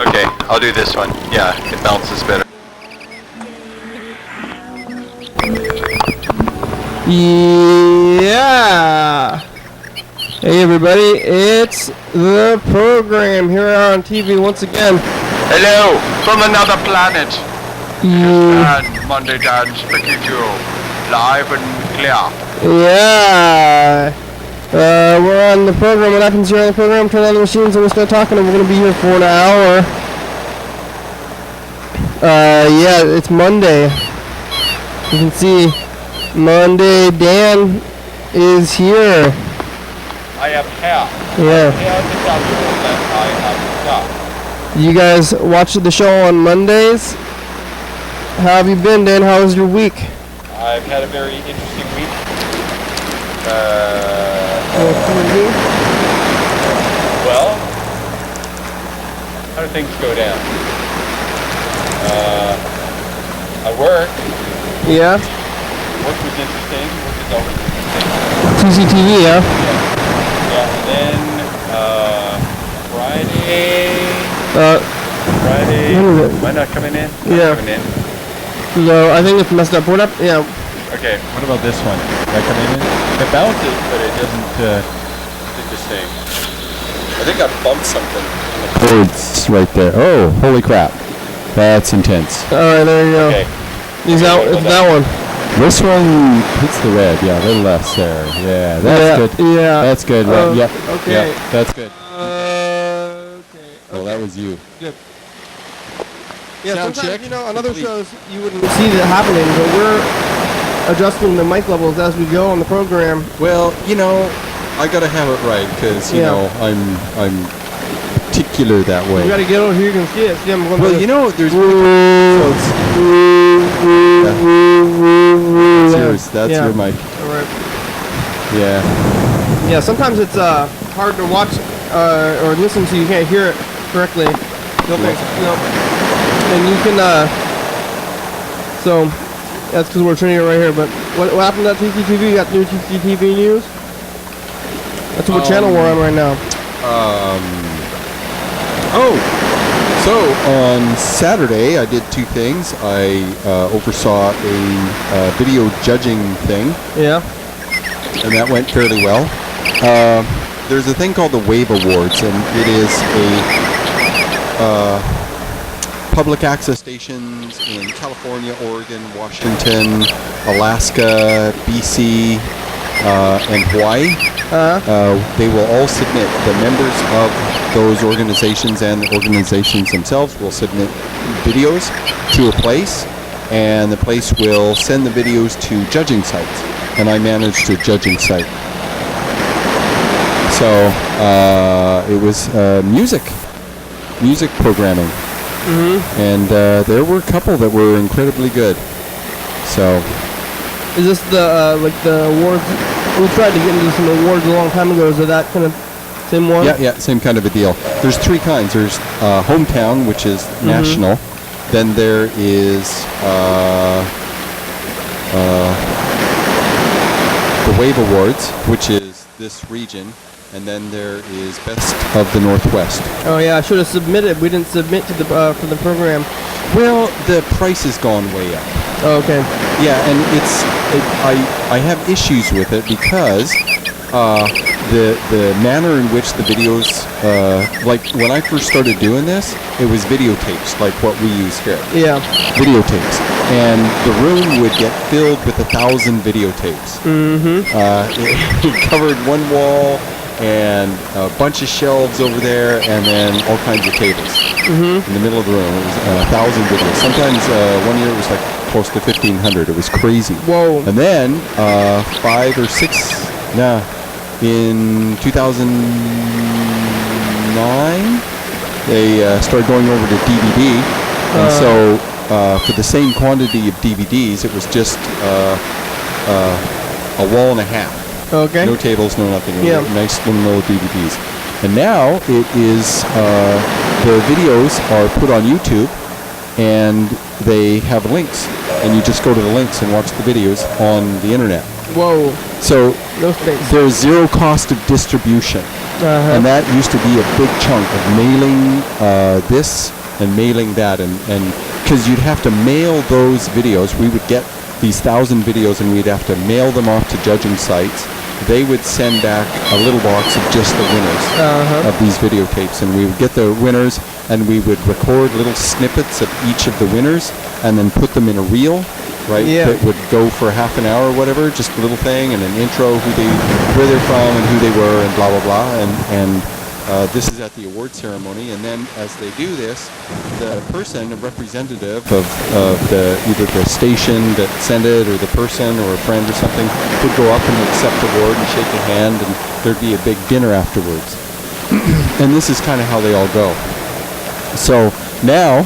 Okay, I'll do this one. Yeah, it bounces better. Yeah! Hey everybody, it's the program here on TV once again. Hello, from another planet. And Monday Dance Speaking to you, live and clear. Yeah! We're on the program. What happens here on the program? Turn on the machines and we start talking, and we're going to be here for an hour. Yeah, it's Monday. You can see Monday Dan is here. I am here. Yeah. Here to tell you that I am here. You guys watch the show on Mondays? How have you been, Dan? How was your week? I've had a very interesting week. Well, how do things go down? I work. Yeah. Work was interesting. Work is always interesting. TCTV, yeah. Yeah, and then Friday. When is it? Am I not coming in? Yeah. Coming in. No, I think it's messed up. What up? Yeah. Okay, what about this one? Am I coming in? It bounces, but it doesn't do the same. I think I bumped something. It's right there. Oh, holy crap. That's intense. Alright, there you go. Okay. It's that one. This one hits the red. Yeah, a little less there. Yeah, that's good. Yeah. That's good. Yeah. Okay. Yeah, that's good. Okay. Well, that was you. Good. Yeah, Sound sometimes, check. on other shows you wouldn't see that happening, but we're adjusting the mic levels as we go on the program. Well, I gotta have it right because I'm particular that way. You gotta get over here, you can see it. See, I'm going Well, there's that's your mic. Alright. Yeah. Yeah, sometimes it's hard to watch or listen to. You can't hear it correctly. And you can so that's because we're turning it right here. But what happened to that TCTV? You got new TCTV news? That's what channel we're on right now. So on Saturday I did two things. I oversaw a video judging thing. Yeah. And that went fairly well. There's a thing called the Wave Awards, and it is a public access stations in California, Oregon, Washington, Alaska, BC, and Hawaii. They will all submit. The members of those organizations and the organizations themselves will submit videos to a place, and the place will send the videos to judging sites. And I managed a judging site. So it was music programming. Mm-hmm. And there were a couple that were incredibly good. So, is this the the awards? We tried to get into some awards a long time ago. Is it that kind of same one? Yeah, same kind of a deal. There's three kinds. There's hometown, which is national. Then there is the Wave Awards, which is this region. And then there is Best of the Northwest. Oh yeah, I should have submitted. We didn't submit to the for the program. Well, the price has gone way up. Oh, okay. Yeah, and I have issues with it because the manner in which the videos, like when I first started doing this, it was videotapes, like what we use here. Yeah. Videotapes, and the room would get filled with 1,000 videotapes. Mm-hmm. It covered one wall. And a bunch of shelves over there, and then all kinds of tables in the middle of the room. It was 1,000 videos. Sometimes one year it was like close to 1,500. It was crazy. Whoa! And then in 2009, they started going over to DVD, and so for the same quantity of DVDs, it was just a wall and a half. Okay. No tables, no nothing. Yeah. Nice little DVDs. And now it is, the videos are put on YouTube, and they have links, and you just go to the links and watch the videos on the internet. Whoa. So No space. there's zero cost of distribution. And that used to be a big chunk of mailing this and mailing that, and because you'd have to mail those videos. We would get these 1,000 videos and we'd have to mail them off to judging sites. They would send back a little box of just the winners of these videotapes, and we would get the winners and we would record little snippets of each of the winners and then put them in a reel, right? That would go for half an hour or whatever, just a little thing and an intro, where they're from and who they were and blah, blah, blah. And this is at the award ceremony, and then as they do this, the person, a representative of either the station that sent it or the person or a friend or something, would go up and accept the award and shake a hand, and there'd be a big dinner afterwards. And this is kind of how they all go. So now,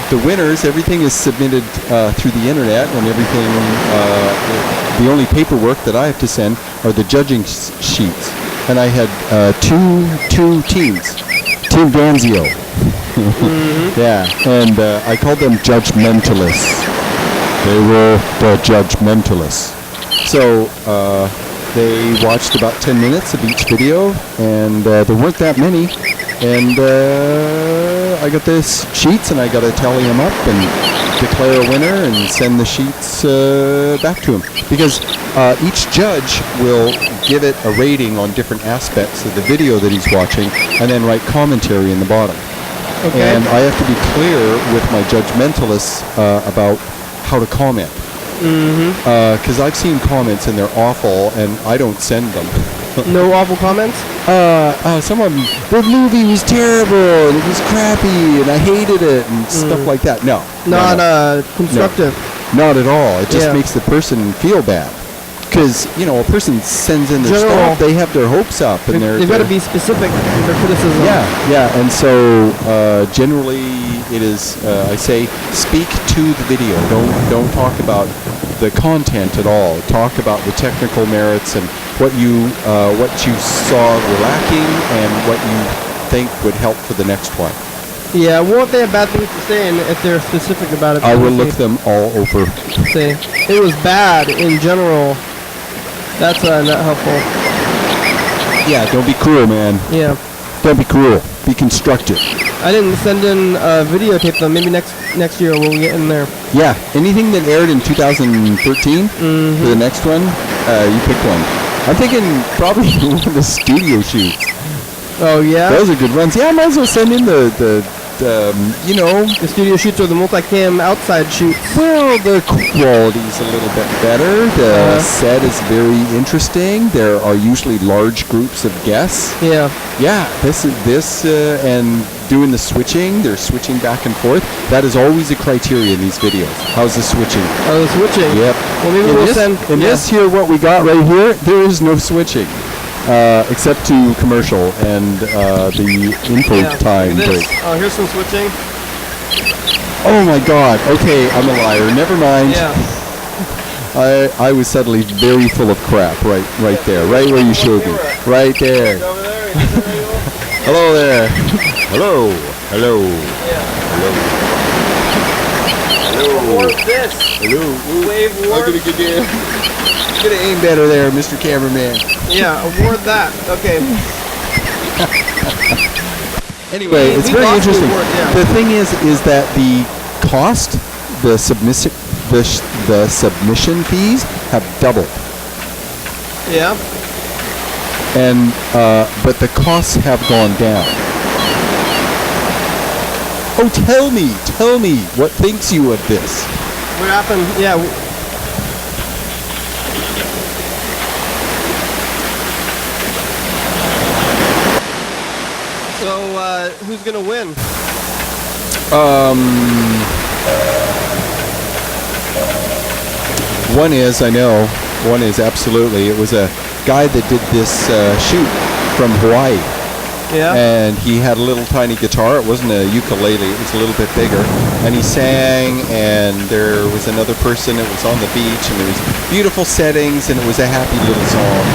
the winners, everything is submitted through the internet, and everything, the only paperwork that I have to send are the judging sheets. And I had two teams. Team Danzio. Yeah, and I called them judgmentalists. They were the judgmentalists. So they watched about 10 minutes of each video, and there weren't that many. And I got the sheets, and I got to tally them up and declare a winner and send the sheets back to him. Because each judge will give it a rating on different aspects of the video that he's watching, and then write commentary in the bottom. Okay. And I have to be clear with my judgmentalists about how to comment. Because I've seen comments and they're awful, and I don't send them. No awful comments? Some of them, the movie was terrible, and it was crappy, and I hated it, and stuff like that. No. Not constructive. No, not at all. It just makes the person feel bad. Because, a person sends in their stuff, they have their hopes up. And they've got to be specific in their criticism. Yeah. And so, generally, it is, I say, speak to the video. Don't talk about the content at all. Talk about the technical merits and what you saw were lacking and what you think would help for the next one. Yeah, won't they have bad things to say, and if they're specific about it? I will look them all over. Say, it was bad in general. That's not helpful. Yeah, don't be cruel, man. Yeah. Don't be cruel. Be constructive. I didn't send in videotape them. Maybe next year we'll get in there. Yeah, anything that aired in 2013 for the next one, you pick one. I'm thinking probably one of the studio shoots. Oh yeah. Those are good ones. Yeah, I might as well send in the studio shoots or the multicam outside shoots. Well, the quality's a little bit better. The set is very interesting. There are usually large groups of guests. Yeah. Yeah. This and doing the switching. They're switching back and forth. That is always a criteria in these videos. How's the switching? Oh, the switching. Yep. Well, maybe we'll send. In this here, what we got right here, there is no switching. Except to commercial and the info time break. Oh, here's some switching. Oh my God. Okay, I'm a liar. Never mind. Yeah. I was suddenly very full of crap right there, right where you showed me. Right there. Hello there. Hello. Hello. Yeah. Hello. Hello. Award this. Hello. Wave award. I'm gonna get you. Gonna aim better there, Mr. Cameraman. Yeah, award that. Okay. Anyway, it's very interesting. Award, yeah. The thing is that the cost, the submission fees have doubled. Yeah. And but the costs have gone down. Oh, tell me, what thinks you of this? What happened? Yeah. So, who's gonna win? One is, I know. One is absolutely. It was a guy that did this shoot from Hawaii. Yeah. And he had a little tiny guitar. It wasn't a ukulele. It was a little bit bigger. And he sang, and there was another person. It was on the beach, and there was beautiful settings, and it was a happy little song.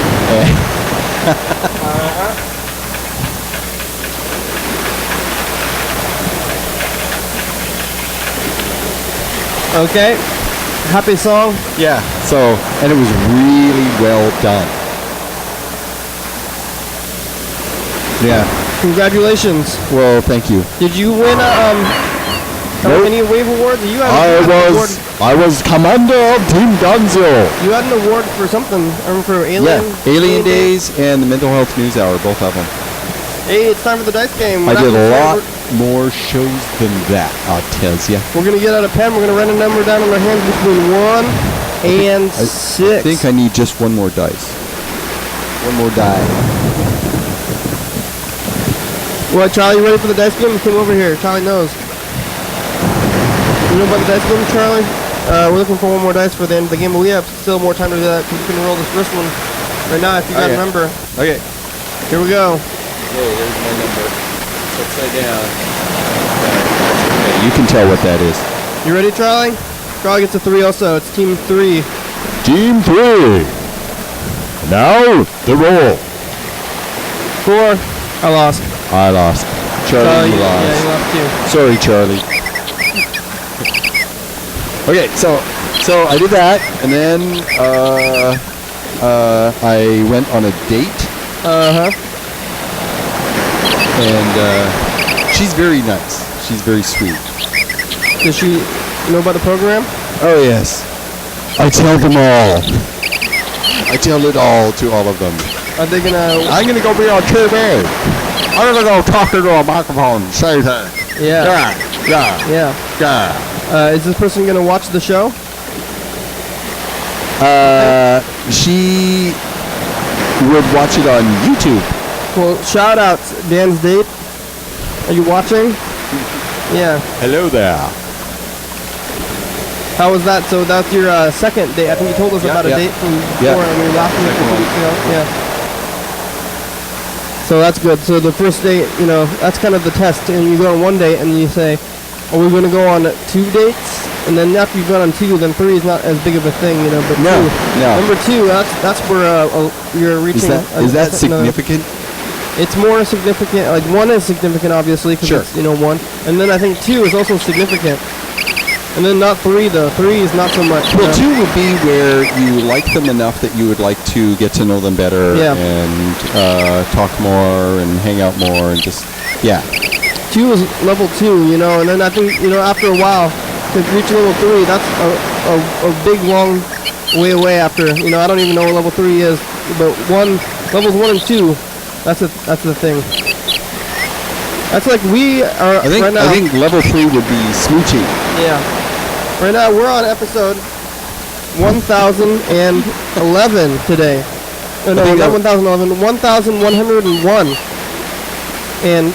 Okay. Happy song. Yeah. So, and it was really well done. Yeah. Congratulations. Well, thank you. Did you win Nope. any wave awards? You had I was commander of Team Danzio. You had an award for something. I remember for Alien. Yeah, Alien Days and the Mental Health News Hour, both of them. Hey, it's time for the dice game. I did a lot more shows than that, I'll tell ya. We're gonna get out a pen. We're gonna write a number down on our hands between 1 and 6. I think I need just one more dice. One more die. What, Charlie, you ready for the dice game? Come over here. Charlie knows. You know about the dice game, Charlie? We're looking for one more dice for the end of the game, but we have still more time to do that because you can roll this first one right now if you got a number. Okay. Here we go. Okay, here's my number. It's upside down. Okay, you can tell what that is. You ready, Charlie? Charlie gets a 3 also. It's team 3. Team 3. Now, the roll. 4. I lost. I lost. Charlie lost. Yeah, you lost too. Sorry, Charlie. Okay, so I did that, and then I went on a date. And she's very nice. She's very sweet. Does she know about the program? Oh yes, I tell them all. I tell it all to all of them. Are they gonna? I'm gonna go be on TV. I'm gonna go talk into a microphone and say that. Yeah. Is this person gonna watch the show? She would watch it on YouTube. Well, shout out Dan's date. Are you watching? Yeah. Hello there. How was that? So that's your second date. I think you told us about a date from before, and we were laughing a couple weeks ago. Yeah. So that's good. So the first date, you know, that's kind of the test. And you go on one date, and you say, "Are we going to go on 2 dates?" And then after you've gone on 2, then 3 is not as big of a thing, you know. But no. Number 2, that's where you're reaching. Is that significant? It's more significant. Like 1 is significant, obviously, because it's 1. And then I think 2 is also significant. And then not 3 though. 3 is not so much. Well, 2 would be where you like them enough that you would like to get to know them better and talk more and hang out more and just 2 is level 2, you know. And then I think after a while, to reach level 3, that's a big long way away. After I don't even know what level 3 is, but levels 1 and 2. That's the thing. That's like we are right now. I think level 3 would be smooching. Yeah. Right now we're on episode 1011 today. No, not 1011. 1101. And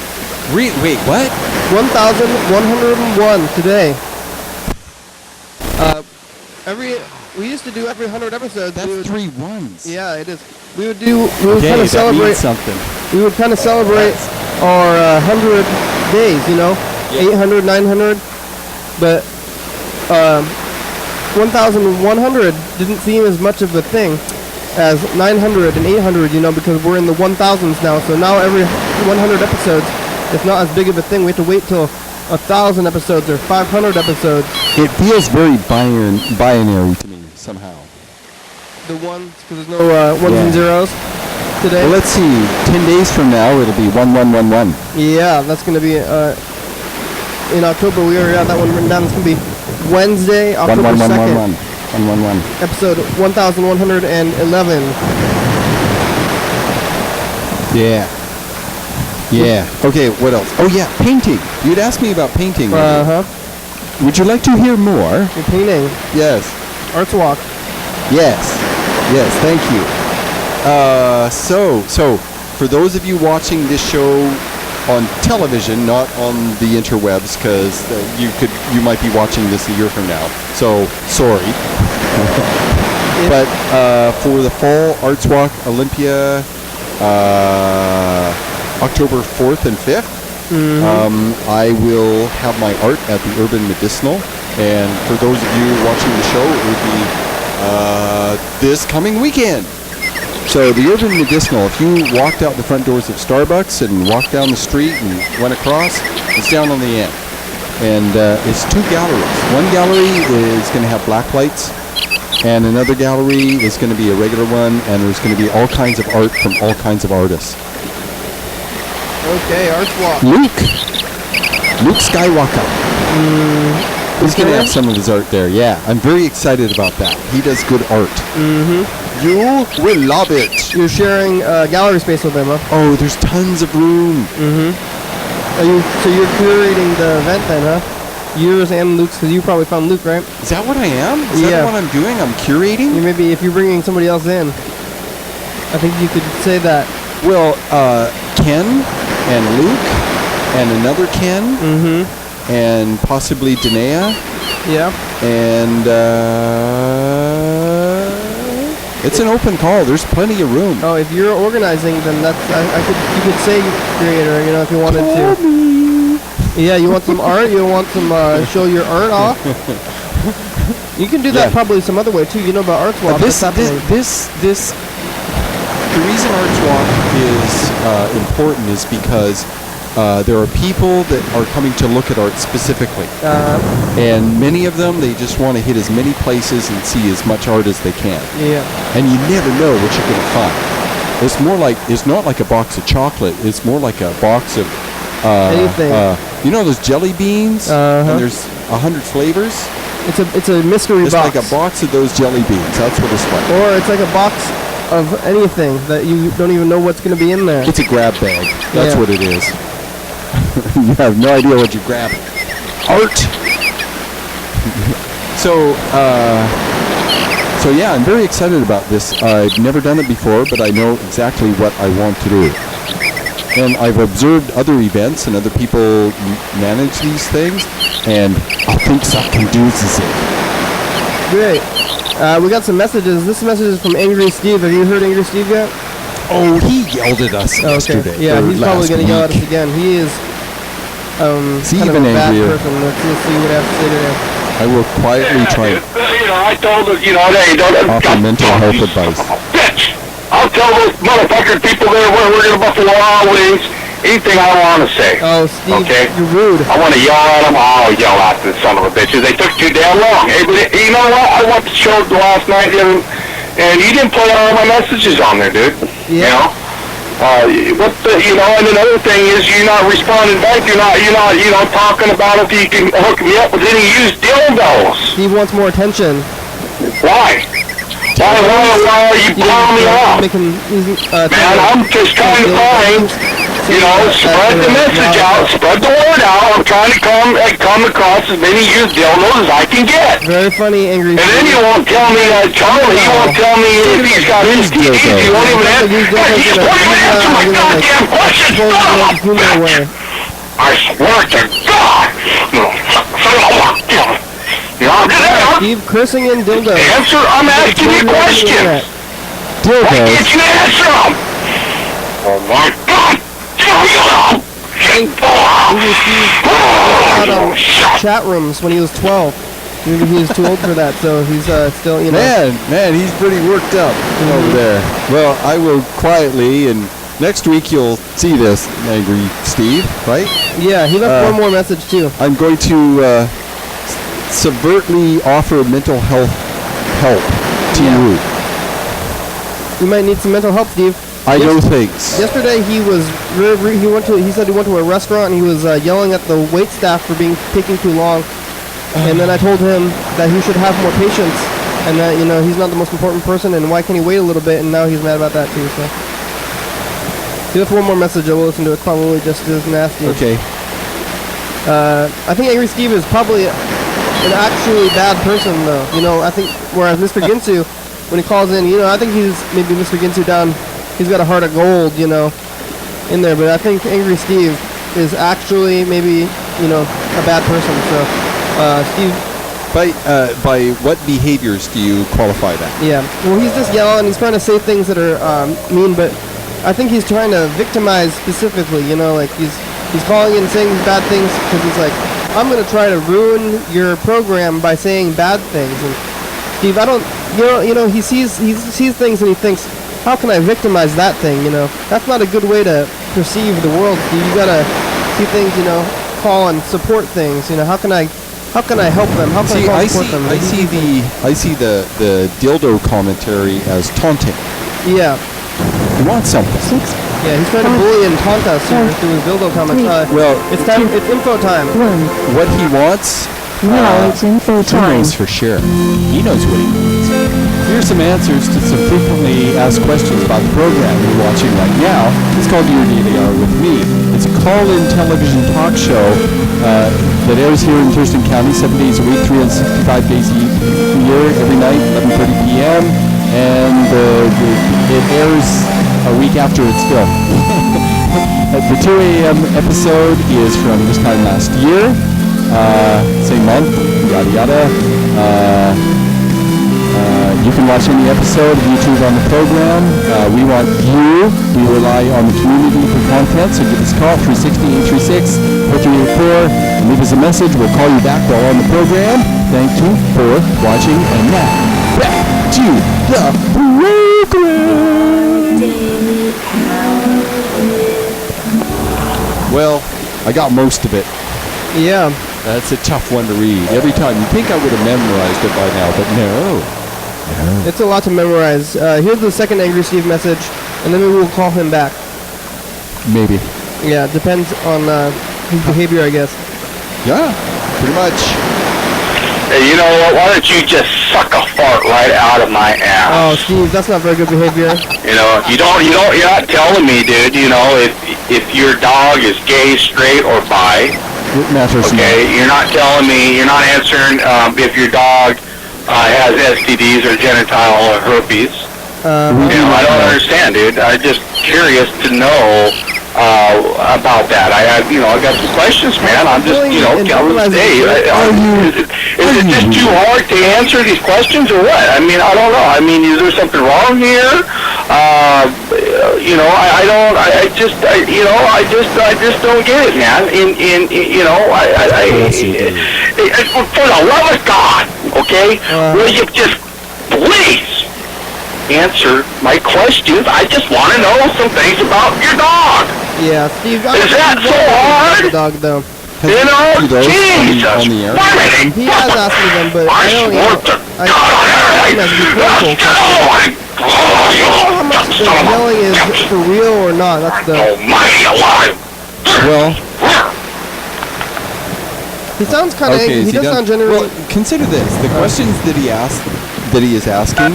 wait, what? 1101 today. We used to do every 100 episodes. That's 3 ones. Yeah, it is. We would kind of celebrate something. We would kind of celebrate our 100 days, 800, 900, but 1,100 didn't seem as much of a thing as 900 and 800, because we're in the 1,000s now. So now every 100 episodes, it's not as big of a thing. We have to wait till 1,000 episodes or 500 episodes. It feels very binary to me somehow. The ones, because there's no ones and zeros today. Well, let's see. 10 days from now, it'll be 1111. Yeah, that's going to be in October. We already got that one written down. It's going to be Wednesday, October 2nd. 111. Episode 1111. Yeah. Okay, what else? Oh, yeah, painting. You'd asked me about painting. Would you like to hear more? You're painting. Yes. Arts Walk. Yes, thank you. So for those of you watching this show on television, not on the interwebs, because you might be watching this a year from now. So sorry. But for the Fall Arts Walk Olympia, October 4th and 5th, I will have my art at the Urban Medicinal. And for those of you watching the show, it would be this coming weekend. So the Urban Medicinal, if you walked out the front doors of Starbucks and walked down the street and went across, it's down on the end. And it's 2 galleries. One gallery is going to have black lights, and another gallery is going to be a regular one, and there's going to be all kinds of art from all kinds of artists. Okay, art swap. Luke Skywalker. He's going to have some of his art there. Yeah, I'm very excited about that. He does good art. You will love it. You're sharing gallery space with him, huh? Oh, there's tons of room. So you're curating the event then, huh? Yours and Luke's, because you probably found Luke, right? Is that what I am? Is that what I'm doing? I'm curating? Maybe if you're bringing somebody else in, I think you could say that. Well, Ken and Luke and another Ken and possibly Danae. Yeah. And it's an open call. There's plenty of room. Oh, if you're organizing, then that's you could say curator, if you wanted to. Yeah, you want some art? You want some show your art off? You can do that probably some other way too. You know about art swap. The reason art swap is important is because there are people that are coming to look at art specifically, and many of them they just want to hit as many places and see as much art as they can. Yeah. And you never know what you're going to find. It's not like a box of chocolate. It's more like a box of anything. Those jelly beans, and there's 100 flavors. It's a mystery box. It's like a box of those jelly beans. That's what it's like. Or it's like a box of anything that you don't even know what's going to be in there. It's a grab bag. That's what it is. You have no idea what you grab. Art. So yeah, I'm very excited about this. I've never done it before, but I know exactly what I want to do. And I've observed other events and other people manage these things, and I think something doozies it. Great. We got some messages. This message is from Angry Steve. Have you heard Angry Steve yet? Oh, he yelled at us yesterday. Yeah, he's probably going to yell at us again. He is kind of a bad person. Let's see what I have to say today. I will quietly try to I told him, they offer mental health advice. Bitch! I'll tell those motherfucking people there we're going to Buffalo Wild Wings anything I want to say. Oh, Steve, okay? You're rude. I want to yell at them. I'll yell at the son of a bitches. They took too damn long. Hey, but you know what? I went to the show last night, and you didn't play all my messages on there, dude. Yeah. And another thing is you're not responding back. You're not talking about if you can hook me up with any used dildos. Steve wants more attention. Why? Why are you blowing me off? Man, I'm just trying to find, spread the message out, spread the word out. I'm trying to come across as many used dildos as I can get. Very funny, Angry Steve. And then you won't tell me, Charlie, you won't tell me if he's got STDs. You won't even answer my goddamn question. I swear to God. Steve cursing in dildo. Answer, I'm asking you questions. Dildo. Why can't you answer them? Oh my God. Chat rooms when he was 12. Maybe he was too old for that, so he's still, Man, he's pretty worked up over there. Well, I will quietly, and next week you'll see this, Angry Steve, right? Yeah, he left one more message too. I'm going to subvertly offer mental health help to you. You might need some mental help, Steve. I know things. Yesterday he was he said he went to a restaurant and he was yelling at the wait staff for taking too long. And then I told him that he should have more patience and that he's not the most important person and why can't he wait a little bit, and now he's mad about that too. So he left one more message. I will listen to it. Probably just as nasty. Okay. I think Angry Steve is probably an actually bad person though. I think whereas Mr. Ginsu, when he calls in, I think he's maybe Mr. Ginsu down. He's got a heart of gold, in there. But I think Angry Steve is actually maybe, a bad person. So, Steve. By what behaviors do you qualify that? Yeah. Well, he's just yelling. He's trying to say things that are mean, but I think he's trying to victimize specifically. Like he's calling in saying bad things because he's like, I'm gonna try to ruin your program by saying bad things. And Steve, I don't, he sees things and he thinks, how can I victimize that thing? That's not a good way to perceive the world. Steve. You gotta see things, call and support things. How can I help them? How can I support them? I see the dildo commentary as taunting. Yeah. You want something. Yeah, he's trying to bully and taunt us here through his dildo comments. Well, it's time. It's info time. what he wants, Now it's info he time. knows for sure. He knows what he needs. Here's some answers to some frequently asked questions about the program you're watching right now. It's called Your Daily Hour with Me. It's a call-in television talk show that airs here in Thurston County 7 days a week, 365 days a year, every night, 11:30 p.m. And it airs a week after it's filmed. The 2 a.m. episode is from this time last year, same month, yada yada. You can watch any episode of YouTube on the program. We want you. We rely on the community for content, so give us a call, 360-836-4384, and leave us a message. We'll call you back while on the program. Thank you for watching, and now, back to the program. Well, I got most of it. Yeah. That's a tough one to read. Every time. You'd think I would have memorized it by now, but no. It's a lot to memorize. Here's the second Angry Steve message, and then we will call him back. Maybe. Yeah, it depends on his behavior, I guess. Yeah, pretty much. Hey, you know what? Why don't you just suck a fart right out of my ass? Oh, Steve, that's not very good behavior. You know, you're not telling me, dude, you know, if your dog is gay, straight, or bi. It matters. Okay, you're not telling me, you're not answering if your dog has STDs or genital herpes. You know, I don't understand, dude. I'm just curious to know about that. I got some questions, man. I'm just, telling them, hey, is it just too hard to answer these questions or what? I mean, I don't know. I mean, is there something wrong here? I just don't get it, man. For the love of God, okay, will you just please answer my questions? I just want to know some things about your dog. Yeah, Steve. Is that so hard? The dog, though. You know, Jesus. He has asked me them, but I don't know. I think that's be careful. How much the yelling is for real or not? That's the. Well. He sounds kind of angry. He does sound generally. Well, consider this: the questions that he is asking,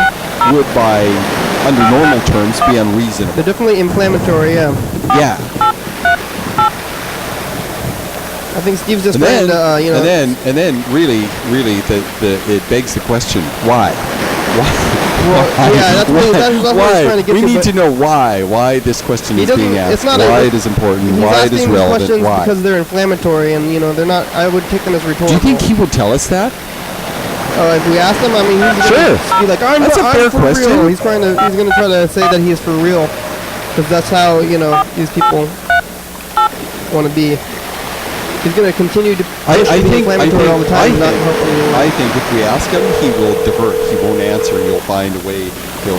would, by under normal terms, be unreasonable. They're definitely inflammatory. Yeah. Yeah. I think Steve's just trying to, And then, really, it begs the question: why? Why? Well, yeah, that's what he's trying to get we to. need to know why this question is being asked. It's not why it is important. Why it is relevant. Why? Because they're inflammatory, and they're not. I would take them as rhetorical. Do you think he would tell us that? If we asked him, I mean, he's sure. Be like, I'm that's a fair for question. Real. He's going to try to say that he is for real, because that's how these people want to be. He's going to continue to be inflammatory all the time. I think if we ask him, he will divert. He won't answer. He'll find a way. He'll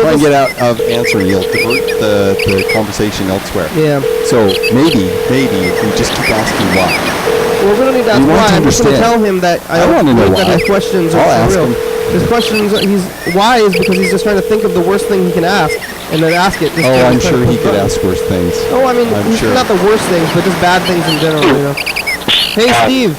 try and get out of answering. He'll divert the conversation elsewhere. Yeah. So maybe if we just keep asking why. Well, we don't need to ask why. I'm just going to tell him that I want to know that why. his questions are I'll ask real. him. His questions, why is because he's just trying to think of the worst thing he can ask and then ask it. I'm sure he could ask worse things. Oh, I mean, not the worst things, but just bad things in general, Hey, Steve.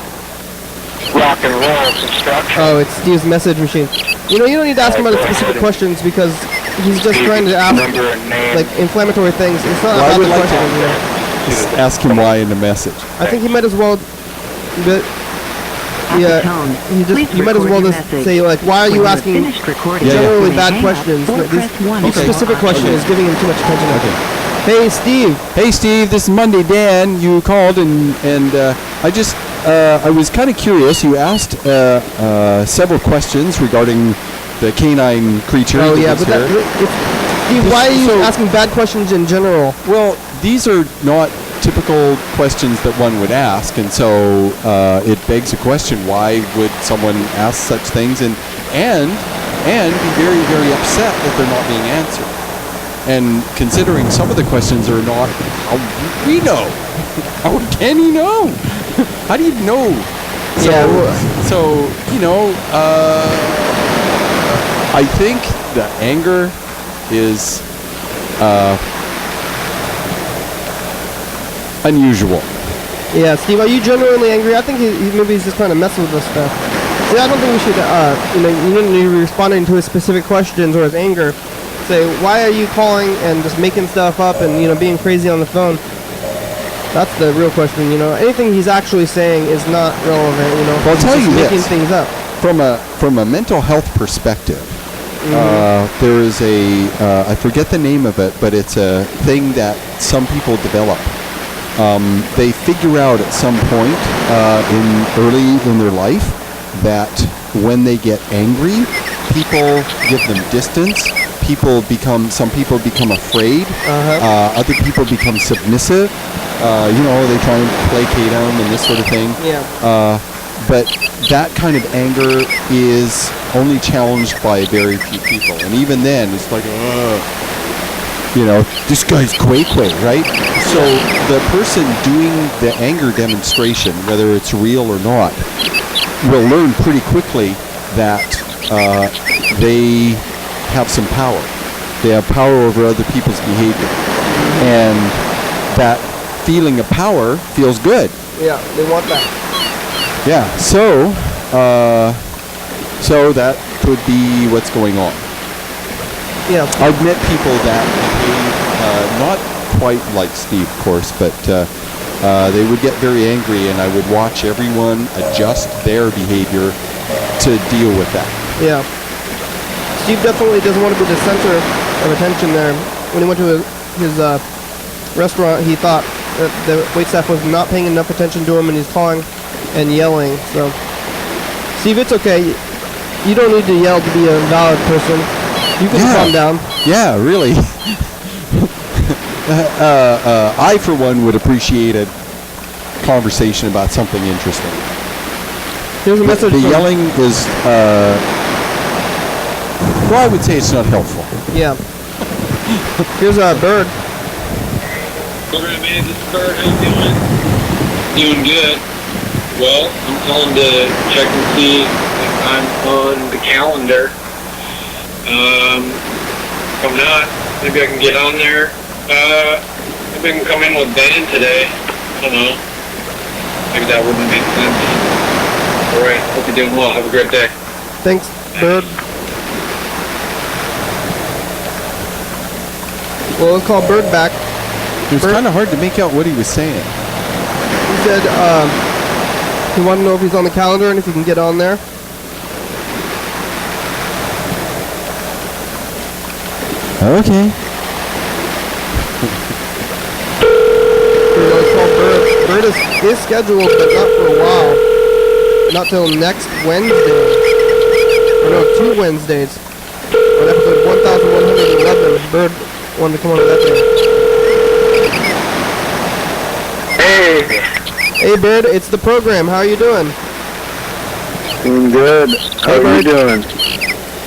Rock and roll construction. Oh, it's Steve's message machine. You don't need to ask him about specific questions because he's just trying to ask, like, inflammatory things. It's not about the question, Just ask him why in the message. I think he might as well... Yeah, you might as well just say, like, why are you asking generally bad questions? These specific question is giving him too much attention. Okay. Hey, Steve. Hey, Steve. This is Monday. Dan, you called and I was kind of curious. You asked several questions regarding the canine creature. Oh, yeah, but Steve, why are you asking bad questions in general? Well, these are not typical questions that one would ask, and so it begs a question: why would someone ask such things and be very, very upset that they're not being answered? And considering some of the questions are not, how do we know? How can he know? How do you know? I think the anger is unusual. Yeah, Steve, are you genuinely angry? I think maybe he's just trying to mess with us stuff. See, I don't think we should, you don't need to be responding to his specific questions or his anger. Say, why are you calling and just making stuff up and, being crazy on the phone? That's the real question, Anything he's actually saying is not relevant, Well, I'll tell you making this. things up. From a mental health perspective, there is I forget the name of it, but it's a thing that some people develop. They figure out at some point early in their life that when they get angry, people give them distance. Some people become afraid. Other people become submissive. They try and placate them and this sort of thing. Yeah. But that kind of anger is only challenged by very few people. And even then, it's like, this guy's cray-cray, right? So the person doing the anger demonstration, whether it's real or not, will learn pretty quickly that they have some power. They have power over other people's behavior. And that feeling of power feels good. Yeah, they want that. Yeah, so that could be what's going on. Yeah. I've met people that behave not quite like Steve, of course, but they would get very angry, and I would watch everyone adjust their behavior to deal with that. Yeah. Steve definitely doesn't want to be the center of attention there. When he went to his restaurant, he thought that the waitstaff was not paying enough attention to him, and he's calling and yelling. So, Steve, it's okay. You don't need to yell to be a valid person. You can calm down. Yeah, really. I, for one, would appreciate a conversation about something interesting. Here's a message. The yelling is, I would say it's not helpful. Yeah. Here's a Bird. Alright, man, this is Bird. How you doing? Doing good. Well, I'm calling to check and see if I'm on the calendar. If I'm not, maybe I can get on there. Maybe I can come in with Ben today. I don't know. Maybe that wouldn't make sense. Alright, hope you're doing well. Have a great day. Thanks, Bird. Well, let's call Bird back. It was kind of hard to make out what he was saying. He said he wanted to know if he's on the calendar and if he can get on there. Okay. Let's call Bird. Bird is scheduled, but not for a while. Not till next Wednesday. Or no, 2 Wednesdays. On episode 1111. Bird wanted to come on to that day. Hey Bird, it's the program. How are you doing? Doing good. How are you doing?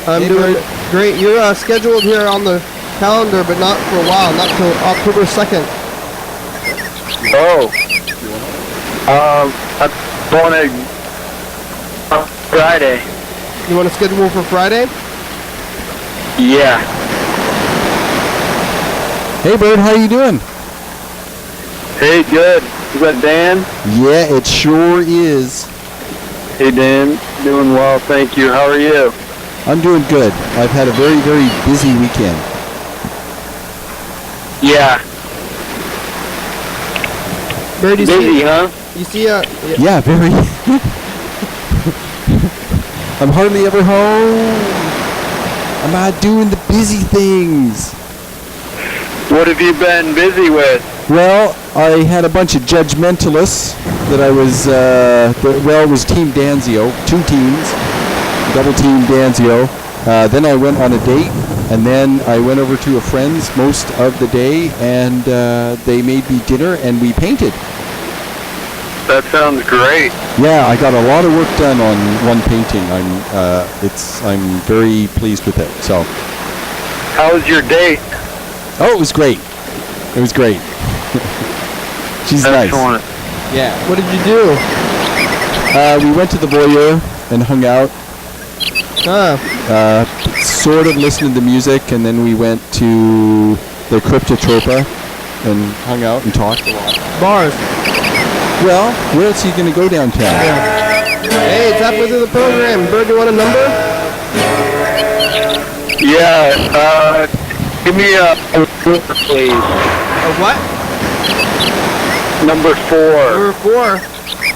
I'm doing great. You're scheduled here on the calendar, but not for a while. Not till October 2nd. Oh. I'm going to Friday. You want to schedule for Friday? Yeah. Hey, Bird, how you doing? Hey, good. Is that Dan? Yeah, it sure is. Hey, Dan. Doing well, thank you. How are you? I'm doing good. I've had a very, very busy weekend. Yeah. Bird, you Busy, see, huh? You see, Yeah, very. I'm hardly ever home. I'm not doing the busy things. What have you been busy with? Well, I had a bunch of judgmentalists that I was, it was Team Danzio, 2 teams, double team Danzio. Then I went on a date, and then I went over to a friend's most of the day, and they made me dinner, and we painted. That sounds great. Yeah, I got a lot of work done on one painting. I'm very pleased with it. So. How was your date? Oh, it was great. It was great. She's Excellent. nice. Yeah. what did you do? We went to the voyeur and hung out. Ah, Sort of listened to music, and then we went to the Cryptotropa and hung out and talked a lot. Bars. Well, where else are you going to go downtown? Hey, it's halfway through the program. Bird, you want a number? Yeah, give me a please. A what? Number 4. Number 4.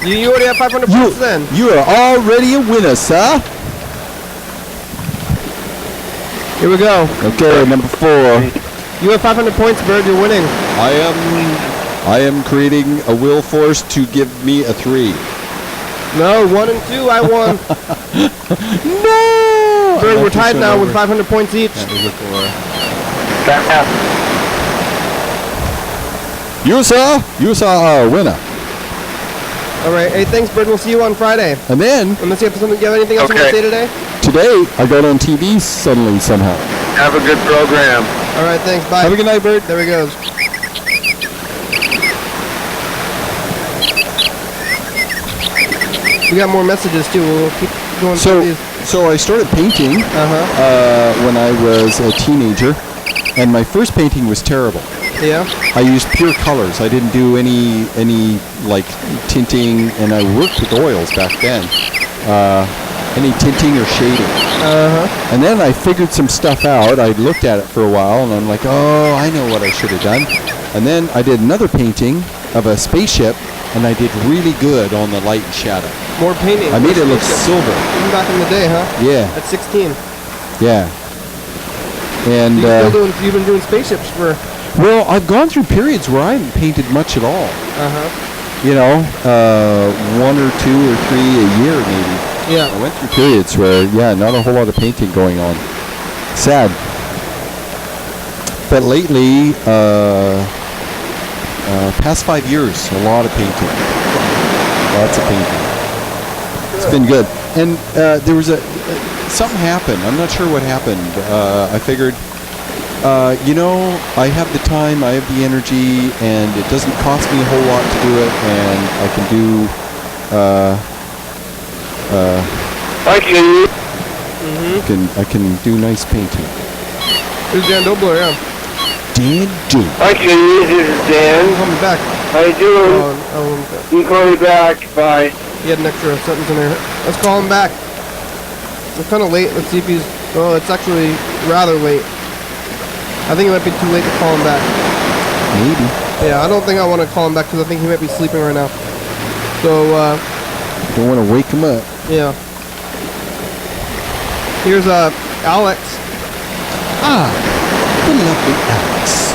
You already have 500 points then. You are already a winner, sir. Here we go. Okay, number 4. You have 500 points, Bird. You're winning. I am creating a will force to give me a 3. No, 1 and 2. I won. No! Bird, we're tied now with 500 points each. That was a 4. You saw a winner. All right. Hey, thanks, Bird. We'll see you on Friday. And then Unless you have something. Do you have anything else you want to say today? today I got on TV suddenly somehow. Have a good program. All right. Thanks. Bye. Have a good night, Bird. There he goes. We got more messages too. We'll keep going through these. So I started painting when I was a teenager, and my first painting was terrible. Yeah. I used pure colors. I didn't do any like tinting, and I worked with oils back then. Any tinting or shading. And then I figured some stuff out. I looked at it for a while, and I'm like, oh, I know what I should have done. And then I did another painting of a spaceship, and I did really good on the light and shadow. More painting. I made it look silver. Even back in the day, huh? Yeah. At 16. Yeah. And You've been doing spaceships for. well, I've gone through periods where I haven't painted much at all. You know, 1 or 2 or 3 a year maybe. Yeah. I went through periods where, not a whole lot of painting going on. Sad. But lately, past 5 years, a lot of painting. Lots of painting. It's been good. And there was something happened. I'm not sure what happened. I figured, I have the time, I have the energy, and it doesn't cost me a whole lot to do it, and I can do, I can do nice painting. Who's Dan Dobler? Yeah. Dan do. Hi, Kenny. This is Dan. Call me back. How you doing? You call me back. Bye. He had an extra sentence in there. Let's call him back. It's kind of late. Let's see if he's. Oh, it's actually rather late. I think it might be too late to call him back. Maybe. Yeah, I don't think I want to call him back because I think he might be sleeping right now. So, Don't want to wake him up. yeah. Here's Alex. Ah, the lovely Alex.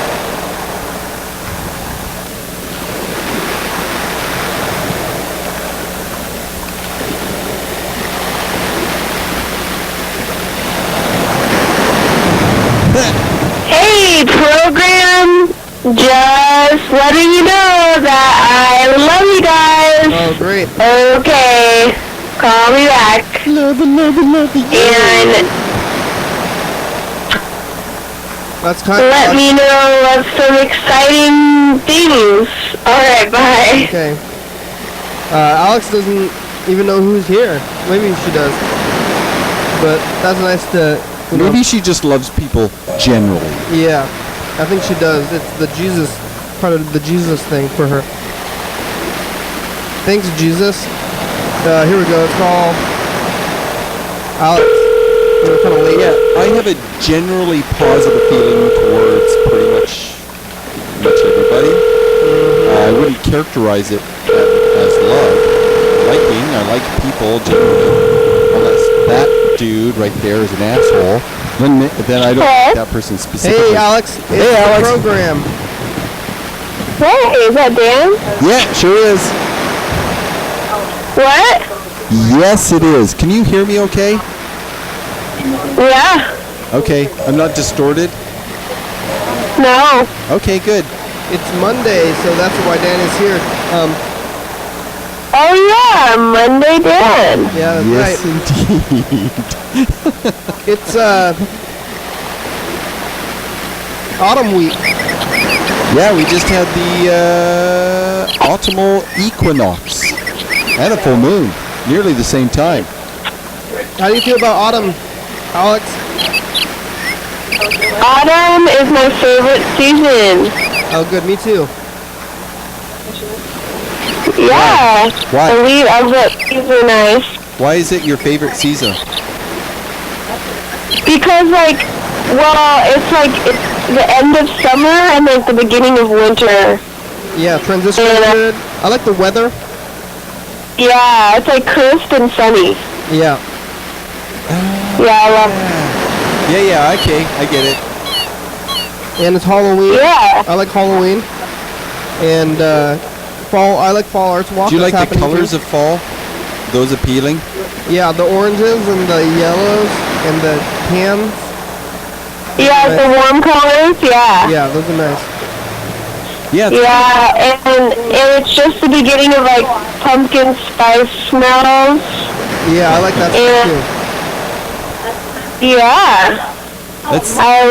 Hey, program! Just letting you know that I love you guys. Oh, great. Okay, call me back. Love you. And That's kind let me know of some exciting things. Alright, bye. Okay. Alex doesn't even know who's here. Maybe she does. But that's nice to. Maybe she just loves people generally. Yeah, I think she does. It's the Jesus, part of the Jesus thing for her. Thanks, Jesus. Here we go. Let's call Alex. We're kind of late. Yeah, I have a generally positive feeling towards pretty much everybody. I wouldn't characterize it as love. Liking, I like people generally. Unless that dude right there is an asshole, then I don't like that person specifically. Hey, Alex. It's Hey, the Alex. program. Hey, is that Dan? Yeah, sure is. What? Yes, it is. Can you hear me okay? Yeah. Okay, I'm not distorted? No. Okay, good. It's Monday, so that's why Dan is here. Oh yeah, Monday Dan. Yeah, that's Yes, right. indeed. It's autumn week. Yeah, we just had the autumnal equinox and a full moon, nearly the same time. How do you feel about autumn, Alex? Autumn is my favorite season. Oh, good. Me too. Yeah. Why? The leaves are nice. Why is it your favorite season? Because, like, well, it's the end of summer and like the beginning of winter. Yeah, transition period. I like the weather. Yeah, it's like crisp and sunny. Yeah. Yeah, I love Yeah, okay, I get it. And it's Halloween. Yeah. I like Halloween. And fall. I like fall arts walk. Do you like That's the happening colors too. of fall? Those appealing? Yeah, the oranges and the yellows and the tans. Yeah, the warm colors, yeah. Yeah, those are nice. Yeah. Yeah, and it's just the beginning of like pumpkin spice smells. Yeah, I like that stuff too. Yeah. I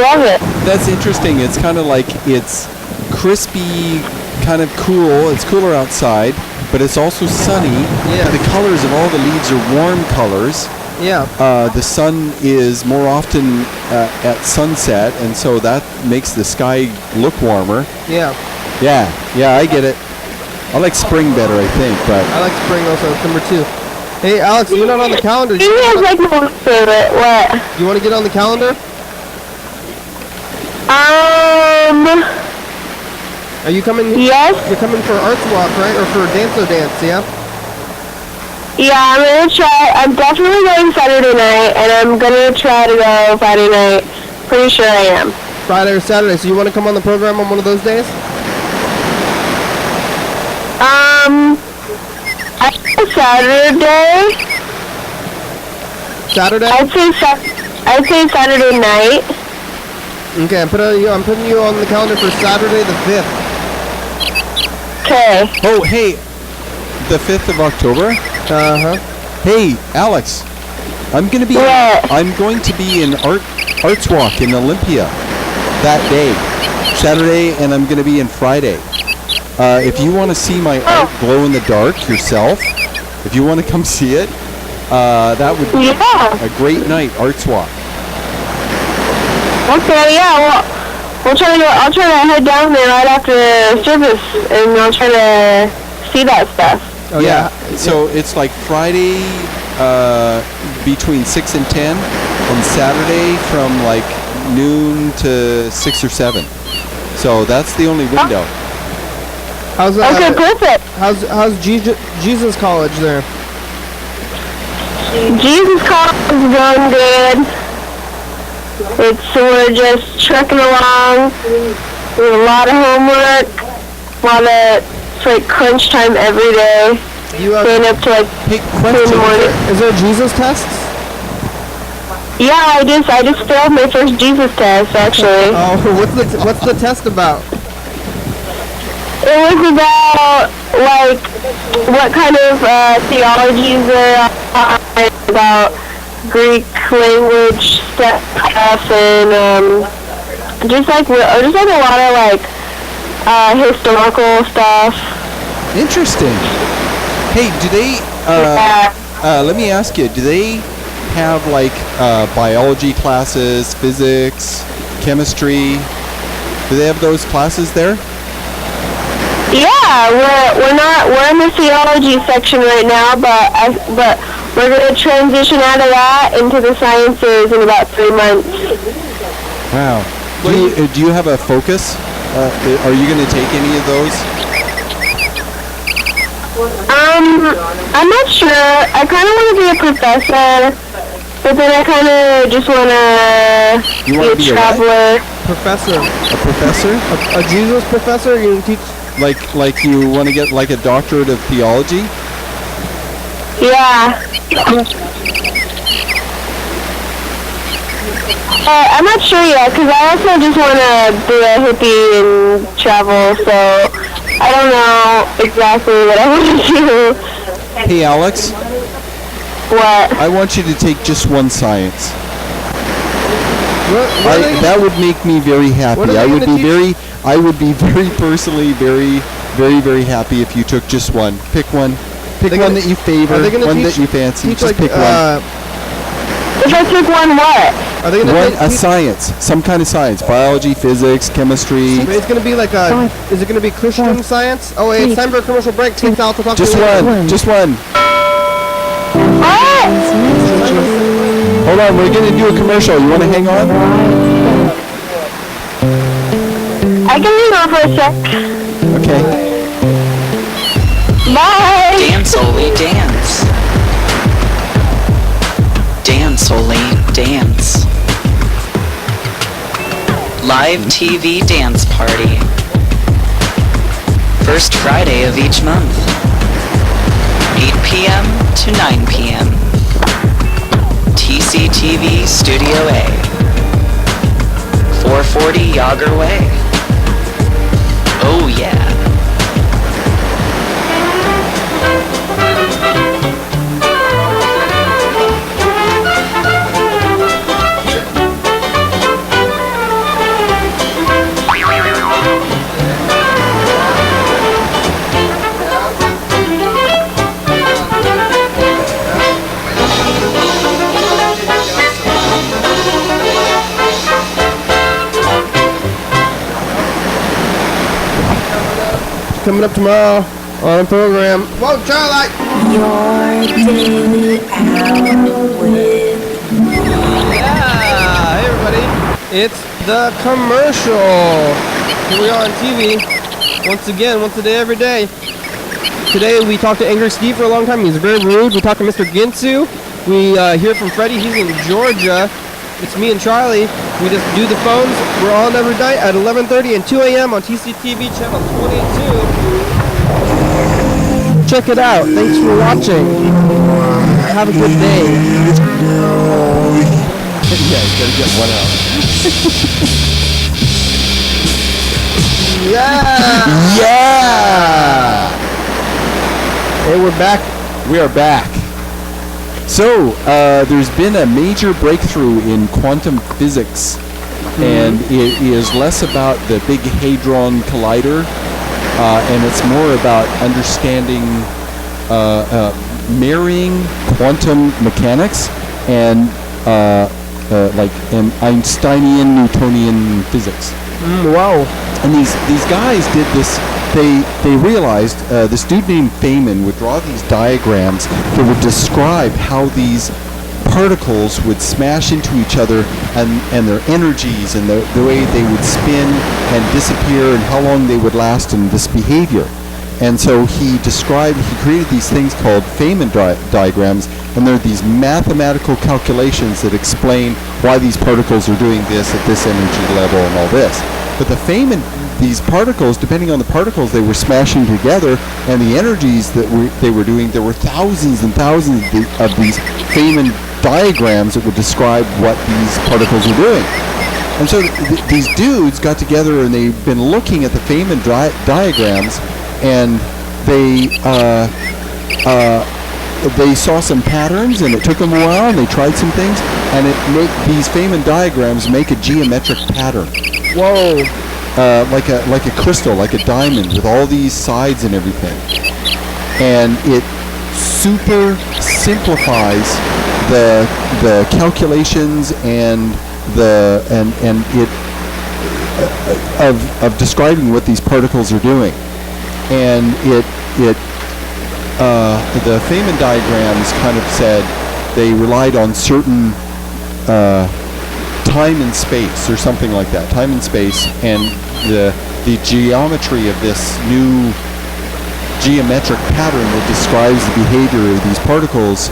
love it. That's interesting. It's kind of like it's crispy, kind of cool. It's cooler outside, but it's also sunny. Yeah. The colors of all the leaves are warm colors. Yeah. The sun is more often at sunset, and so that makes the sky look warmer. Yeah. Yeah, I get it. I like spring better, I think, but I like spring also. It's number 2. Hey, Alex, you're not on the calendar. You guys like my favorite. What? You want to get on the calendar? Are you coming? Yes. You're coming for Arts Walk, right? Or for Danzo Dance, yeah? Yeah, I'm gonna try. I'm definitely going Saturday night, and I'm gonna try to go Friday night. Pretty sure I am. Friday or Saturday. So you want to come on the program on one of those days? I think Saturday. Saturday? I'd say Saturday night. Okay, I'm putting you on the calendar for Saturday the 5th. Okay. oh, hey, the 5th of October? Uh-huh. Hey, Alex, I'm going to be in Arts Walk in Olympia that day, Saturday, and I'm going to be in Friday. If you want to see my art glow in the dark yourself, if you want to come see it, that would be a great night, Arts Walk. Okay, yeah, well, I'll try to head down there right after service, and I'll try to see that stuff. Oh, yeah. So it's like Friday between 6 and 10, and Saturday from like noon to 6 or 7. So that's the only window. How's Okay, perfect. How's Jesus College there? Jesus College is going good. We're just trucking along with a lot of homework, it's like crunch time every day. Staying up to like 2 in the morning. Is there Jesus tests? Yeah, I just failed my first Jesus test actually. Oh, what's the test about? It was about like what kind of theologies there are about Greek language stuff and just like a lot of like historical stuff. Interesting. Hey, do they? Let me ask you. Do they have like biology classes, physics, chemistry? Do they have those classes there? Yeah, we're in the theology section right now, but we're gonna transition out of that into the sciences in about 3 months. Wow. Do you have a focus? Are you gonna take any of those? I'm not sure. I kind of want to be a professor, but then I kind of just want to be a traveler. Professor. A professor? A Jesus professor? You teach? Like you want to get like a doctorate of theology? Yeah. I'm not sure yet, because I also just want to be a hippie and travel, so I don't know exactly what I want to do. Hey, Alex. What? I want you to take just one science. That would make me very happy. I would be very personally very, very, very happy if you took just one. Pick one. Pick one that you favor, one that you fancy. Just pick one. If I took one, what? Are they gonna What? A science. Some kind of science. Biology, physics, chemistry. It's gonna be like a. Is it gonna be Christian Science? Oh wait, it's time for a commercial break. Take out to talk Just to you later. one. Just one. What? Hold on, we're going to do a commercial. You want to hang on? I can hang on for a sec. Okay. Bye. Dance, Oli, dance. Dance, Oli, dance. Live TV dance party. First Friday of each month. 8 p.m. to 9 p.m. TCTV Studio A. 440 Yager Way. Oh yeah. Coming up tomorrow on the program. Whoa, Charlie! Your daily hour with. Yeah, hey everybody. It's the commercial. Here we are on TV. Once again, once a day, every day. Today we talked to Angry Steve for a long time. He's very rude. We talked to Mr. Ginsu. We hear from Freddie. He's in Georgia. It's me and Charlie. We just do the phones. We're on every night at 11:30 and 2 a.m. on TCTV channel 22. Check it out. Thanks for watching. Have a good day. Yeah, you gotta get one out. Yeah! Yeah! Hey, we're back. We are back. So, there's been a major breakthrough in quantum physics, and it is less about the Big Hadron Collider, and it's more about understanding, marrying quantum mechanics and like an Einsteinian Newtonian physics. Wow. And these guys did this. They realized this dude named Feynman would draw these diagrams that would describe how these particles would smash into each other and their energies and the way they would spin and disappear and how long they would last and this behavior. And so he created these things called Feynman diagrams, and they're these mathematical calculations that explain why these particles are doing this at this energy level and all this. But these particles, depending on the particles they were smashing together and the energies that they were doing, there were thousands and thousands of these Feynman diagrams that would describe what these particles are doing. And so these dudes got together and they've been looking at the Feynman diagrams, and they saw some patterns, and it took them a while, and they tried some things, and these Feynman diagrams make a geometric pattern. Whoa. Like a crystal, like a diamond, with all these sides and everything. And it super simplifies the calculations and it of describing what these particles are doing. And the Feynman diagrams kind of said they relied on certain time and space or something like that, time and space, and the geometry of this new geometric pattern that describes the behavior of these particles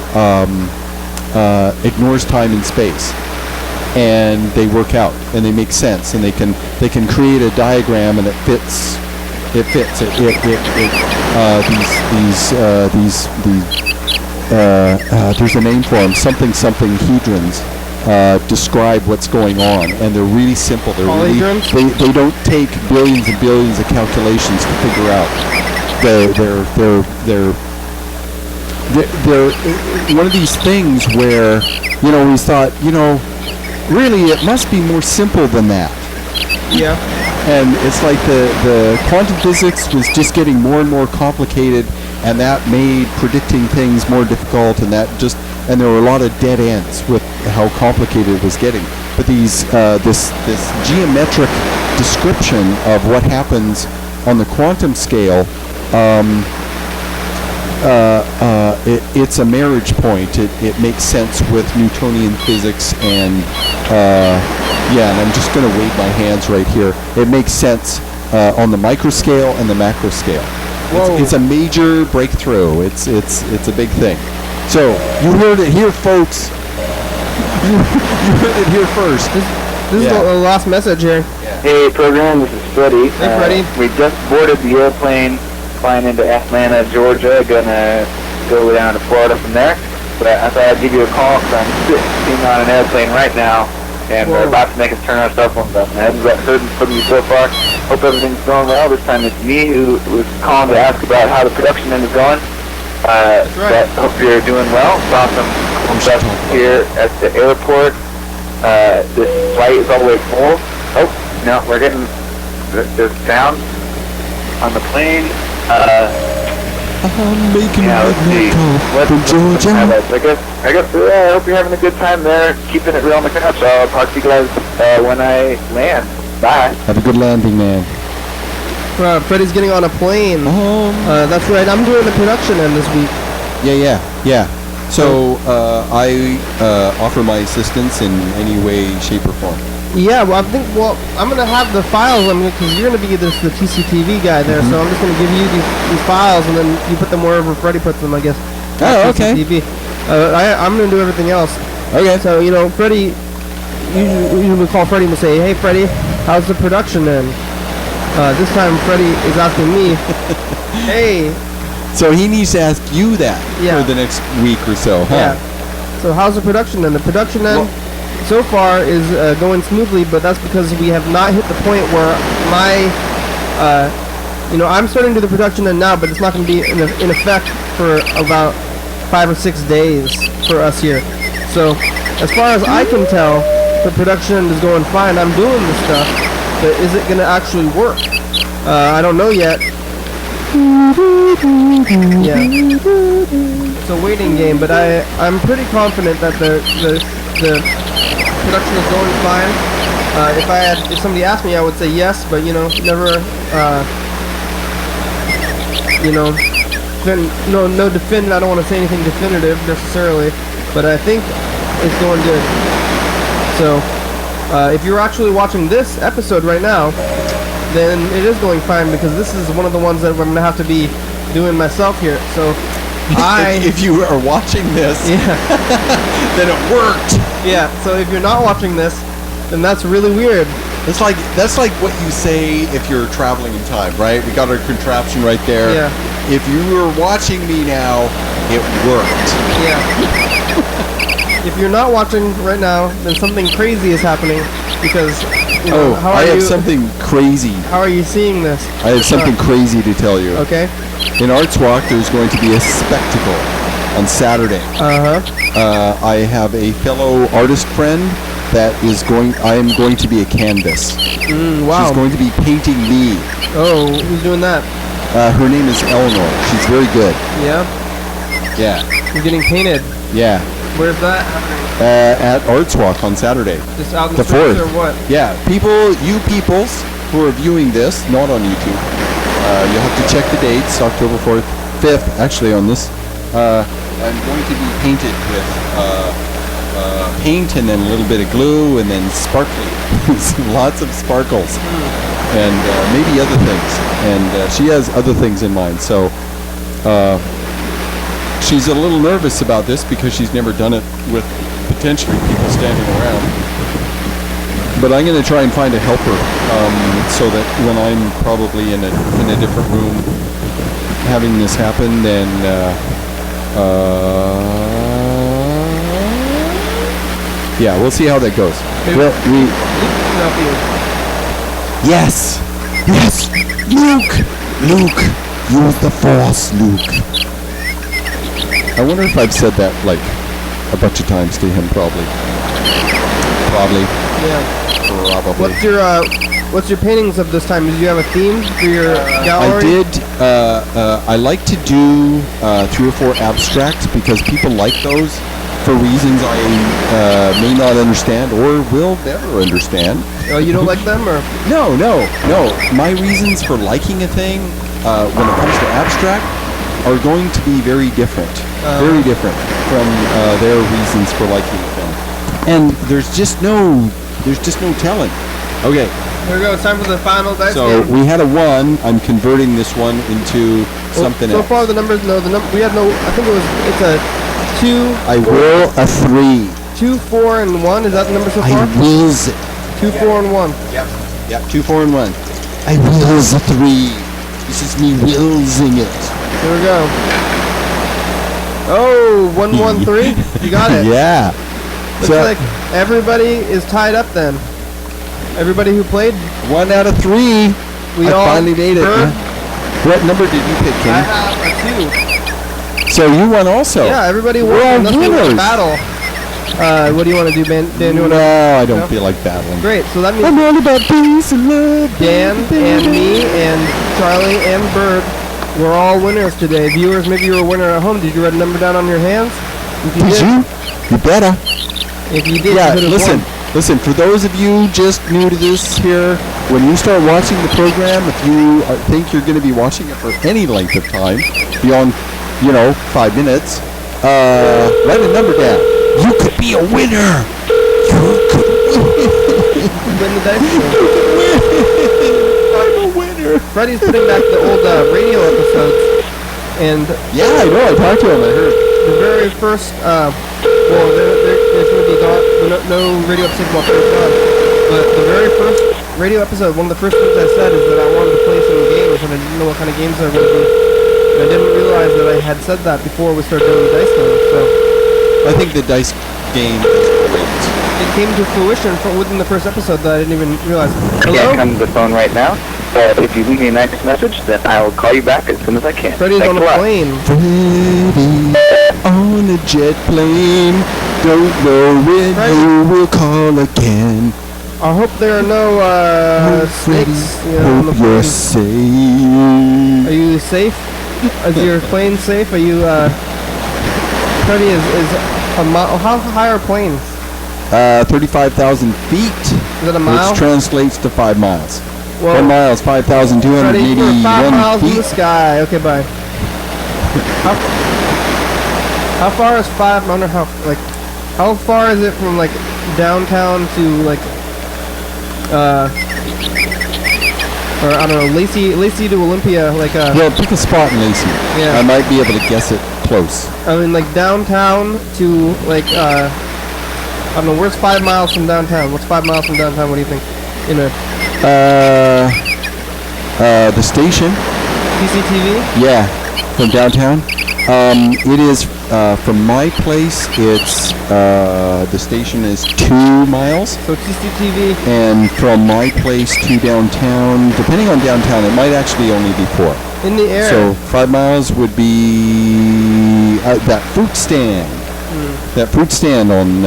ignores time and space, and they work out and they make sense, and they can create a diagram and it fits. There's a name for them, something hedrons. Describe what's going on, and they're really simple. They're really, they don't take billions and billions of calculations to figure out. They're one of these things where, we thought, really it must be more simple than that. Yeah. And it's like the quantum physics was just getting more and more complicated, and that made predicting things more difficult, and there were a lot of dead ends with how complicated it was getting. But these this geometric description of what happens on the quantum scale, it's a marriage point. It makes sense with Newtonian physics, and and I'm just going to wave my hands right here. It makes sense on the micro scale and the macro scale. It's a major breakthrough. It's a big thing. So you heard it here, folks. You heard it here first. This is the last message here. Hey, program. This is Freddie. Hey, Freddie. We just boarded the airplane, flying into Atlanta, Georgia. Gonna go down to Florida from there. But I thought I'd give you a call because I'm sitting on an airplane right now, and we're about to make us turn our cell phones up. I haven't heard from you so far. Hope everything's going well. This time it's me who was calling to ask about how the production end is going. That's right. But hope you're doing well. Saw some stuff here at the airport. This flight is all the way full. Oh, no, we're getting there's sound on the plane. I'm making let's see. from Georgia. I guess I hope you're having a good time there, keeping it real on the couch. I'll talk to you guys when I land. Bye. Have a good landing, man. Freddie's getting on a plane. That's right. I'm doing the production end this week. Yeah. So I offer my assistance in any way, shape, or form. Yeah, well, I'm going to have the files, because you're going to be the TCTV guy there, so I'm just going to give you these files, and then you put them wherever Freddie puts them, I guess. Oh, okay. TCTV. I'm going to do everything else. Okay. So, Freddie, you would call Freddie and say, hey, Freddie, how's the production end? This time Freddie is asking me, hey. So he needs to ask you that for the next week or so, huh? Yeah. So how's the production end? The production end so far is going smoothly, but that's because we have not hit the point where I'm starting to do the production end now, but it's not going to be in effect for about 5 or 6 days for us here. So as far as I can tell, the production end is going fine. I'm doing the stuff, but is it going to actually work? I don't know yet. Yeah. It's a waiting game, but I'm pretty confident that the production is going fine. If somebody asked me, I would say yes, but never no definitive. I don't want to say anything definitive necessarily, but I think it's going good. So if you're actually watching this episode right now, then it is going fine, because this is one of the ones that I'm going to have to be doing myself here. So if you are watching this, then it worked. Yeah, so if you're not watching this, then that's really weird. That's like what you say if you're traveling in time, right? We got our contraption right there. Yeah. If you were watching me now, it worked. Yeah. If you're not watching right now, then something crazy is happening, because I have something crazy. How are you seeing this? I have something crazy to tell you. Okay. In Arts Walk, there's going to be a spectacle on Saturday. I have a fellow artist friend that I am going to be a canvas. Wow. She's going to be painting me. Oh, who's doing that? Her name is Eleanor. She's very good. Yeah? Yeah. You're getting painted? Yeah. Where's that happening? At Arts Walk on Saturday. Just out in the 4th. Or what? Yeah. You peoples who are viewing this, not on YouTube, you'll have to check the dates, October 4th, 5th, actually on this. I'm going to be painted with paint and then a little bit of glue and then sparkly. Lots of sparkles. And maybe other things. And she has other things in mind. So she's a little nervous about this because she's never done it with potentially people standing around. But I'm going to try and find a helper so that when I'm probably in a different room having this happen, then we'll see how that goes. Well, yes, Luke, use the Force, Luke. I wonder if I've said that like a bunch of times to him. Probably. Yeah. Probably. What's your paintings of this time? Do you have a theme for your gallery? I did. I like to do 3 or 4 abstracts because people like those. for reasons I may not understand or will never understand. Oh, you don't like them, or? No. My reasons for liking a thing when it comes to abstract are going to be very different. Very different from their reasons for liking a thing. And there's just no telling. Okay. Here we go. It's time for the final dice So game. we had a 1. I'm converting this one into something else. So far, the numbers. No, we had no. I think it's a 2. I will a 3. 2, 4, and 1. Is that the number so far? I wills it. 2, 4, and 1. Yep. 2, 4, and 1. I wills a 3. This is me willsing it. Here we go. Oh, 1, 1, 3. You got it. Yeah. Looks like everybody is tied up then. Everybody who played. 1 out of 3. We I all finally made it. heard. What number did you pick, I Kenny? have a 2. So you won also. Yeah, everybody won. We're all Unless we want to winners. battle. What do you want to do, Dan? You wanna, No, I don't no? feel like battling. Great. So that means I'm all about peace and love. Dan and me and Charlie and Bird, we're all winners today. Viewers, maybe you're a winner at home. Did you write a number down on your hands? If you Did did, you? You better. If you did, Yeah, you could've listen. won. Listen, for those of you just new to this here, when you start watching the program, if you think you're going to be watching it for any length of time, beyond, 5 minutes, write a number down. You could be a winner. You could Win the dice game. I'm a winner. Freddie's putting back the old radio episodes, and Yeah, I know. I talked to him. I heard. the very first, there's going to be no radio episode about Thurston County, but the very first radio episode, one of the first things I said is that I wanted to play some games, and I didn't know what kind of games they were going to be. And I didn't realize that I had said that before we started doing the dice game, so I think the dice game is great. it came to fruition within the first episode that I didn't even realize. I Hello? can't come to the phone right now, but if you leave me a nice message, then I will call you back as soon as I can. Freddie's Thanks on a a lot. plane. Freddie on a jet plane. Don't know when you will call again. I hope there are no snakes on the Hope you're plane. safe. Are you safe? Is your plane safe? Are you, Freddie, is a mile, how high are planes? 35,000 feet, Is it a mile? which translates to 5 miles. Well, 10 miles, Freddie, 5,281 we're 5 miles in the feet. sky. Okay, bye. How far is 5? I wonder how far is it from, like, downtown to, like, or I don't know, Lacey to Olympia, like Well, pick a spot in Lacey. Yeah. I might be able to guess it close. I mean, like downtown to like I don't know, where's 5 miles from downtown? What's 5 miles from downtown? What do you think? The station. TCTV? Yeah, from downtown. It is from my place. It's the station is 2 miles, So TCTV. and from my place to downtown, depending on downtown, it might actually only be 4. In the air. So 5 miles would be that fruit stand. That fruit stand on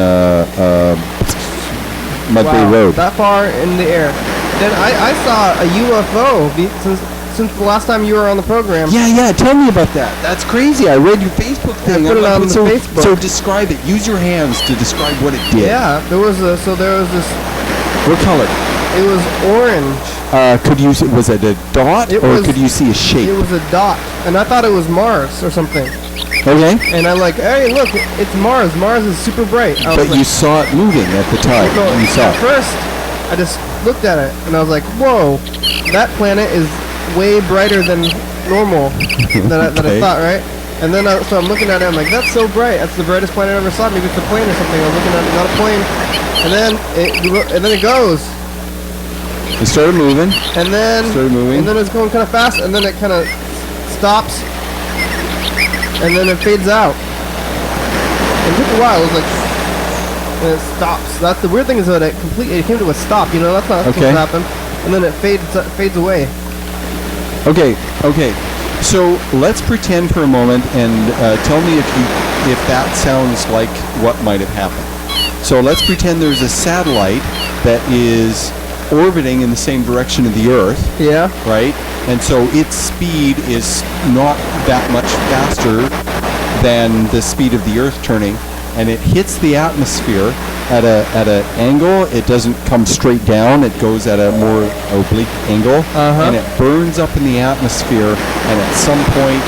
Mud Bay Road. That far in the air. Then I saw a UFO since the last time you were on the program. Yeah, tell me about that. That's crazy. I read your Facebook thing. put it on the so, Facebook. So describe it. Use your hands to describe what it did. Yeah, there was this. What color? It was orange. Could you see, was it a dot could you see a shape? It was a dot, and I thought it was Mars or something. Okay. And I'm like, hey, look, it's Mars. Mars is super bright. I was But you saw it moving at the time. So You saw at it. first, I just looked at it, and I was like, whoa, that planet is way brighter than normal than I Okay. thought, right? And then so I'm looking at it, I'm like, that's so bright. That's the brightest planet I ever saw. Maybe it's a plane or something. I was looking at it, not a plane. And then it goes. It started moving. And then Started moving. And then it's going kind of fast, and then it kind of stops, and then it fades out. It took a while. It was like, and it stops. That's the weird thing is that it came to a stop. You know, that's not supposed to happen. And then it fades away. Okay. So let's pretend for a moment and tell me if that sounds like what might have happened. So let's pretend there's a satellite that is orbiting in the same direction of the Earth. Yeah. Right? And so its speed is not that much faster than the speed of the Earth turning. and it hits the atmosphere at an angle. It doesn't come straight down. It goes at a more oblique angle, and it burns up in the atmosphere. And at some point,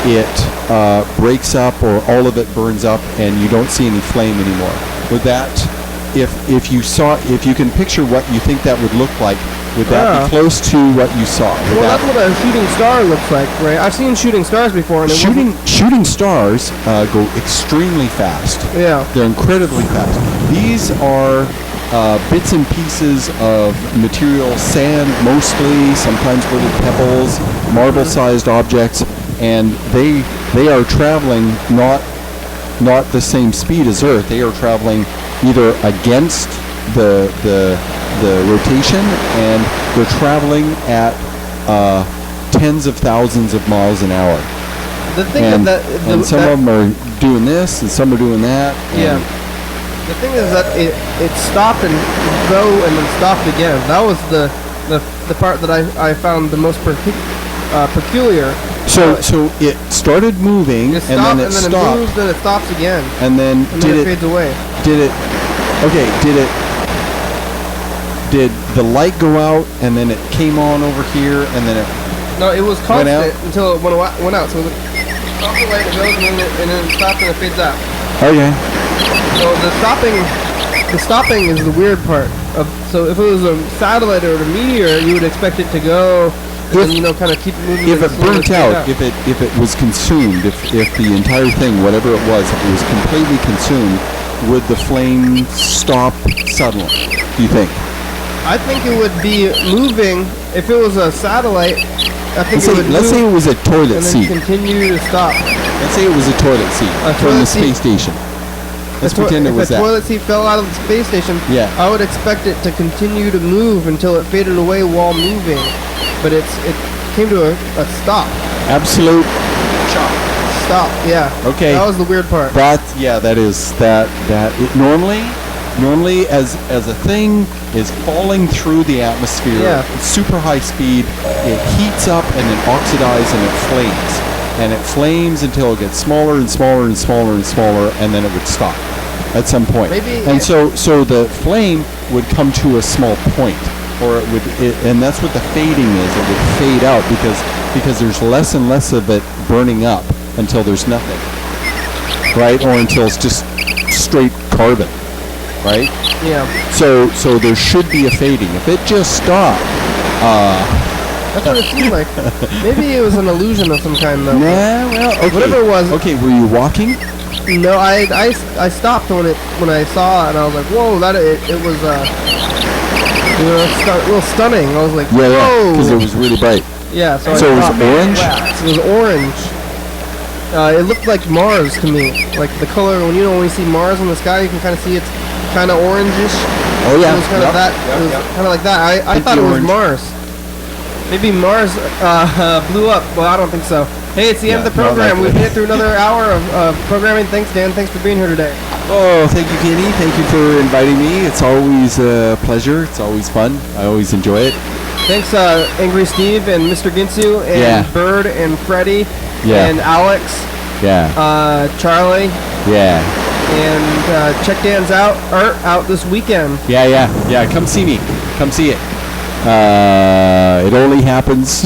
it breaks up, or all of it burns up, and you don't see any flame anymore. Would that, if you can picture what you think that would look like, would that be close to what you saw? Well, that's what a shooting star looks like, right? I've seen shooting stars before. And shooting stars go extremely fast. Yeah. They're incredibly fast. These are bits and pieces of material, sand mostly, sometimes little pebbles, marble-sized objects, and they are traveling not the same speed as Earth. They are traveling either against the rotation, and they're traveling at tens of thousands of miles an hour. The thing and some of them are doing this, and some are doing that. Yeah. The thing is that it stopped and go and then stopped again. That was the part that I found the most peculiar. So it started moving, and then it stopped. It moves, then it stops again. And then it fades away. Did the light go out, and then it came on over here, and then it No, it was constant until it went out. So it stopped the light, it goes, and then it stops and it fades out. Okay. So the stopping is the weird part. So if it was a satellite or a meteor, you would expect it to go, and then, kind of keep moving. If it burnt out, if it was consumed, if the entire thing, whatever it was, if it was completely consumed, would the flame stop suddenly, do you think? I think it would be moving. If it was a satellite, I think it would move. Let's say it was a toilet seat. And then continue to stop. Let's say it was a toilet seat from the space station. Let's pretend it was that. If a toilet seat fell out of the space station, I would expect it to continue to move until it faded away while moving. But it came to a stop. Absolute stop. Yeah. Okay. That was the weird part. That is that it normally as a thing is falling through the atmosphere at super high speed, it heats up and then oxidizes and it flames. And it flames until it gets smaller and smaller and smaller and smaller, and then it would stop at some point. So the flame would come to a small point, or and that's what the fading is. It would fade out because there's less and less of it burning up until there's nothing, right? Or until it's just straight carbon, right? Yeah. So there should be a fading. If it just stopped, that's what it seemed like. Maybe it was an illusion of some kind, though. Yeah, well, okay. Whatever it was. Okay, were you walking? No, I stopped when I saw it, and I was like, whoa, it was a little stunning. I was like, whoa. Yeah, because it was really bright. Yeah, so it was orange? It was orange. It looked like Mars to me. Like the color, when you see Mars in the sky, you can kind of see it's kind of orangish. Oh, yeah. It was kind of that. It was kind of like that. I thought it was Mars. Maybe Mars blew up. Well, I don't think so. Hey, it's the end of the program. We've made it through another hour of programming. Thanks, Dan. Thanks for being here today. Oh, thank you, Kenny. Thank you for inviting me. It's always a pleasure. It's always fun. I always enjoy it. Thanks, Angry Steve and Mr. Ginsu and Bird and Freddie and Alex. Yeah. Charlie. Yeah. And check Dan's art out this weekend. Yeah. Come see me. Come see it. It only happens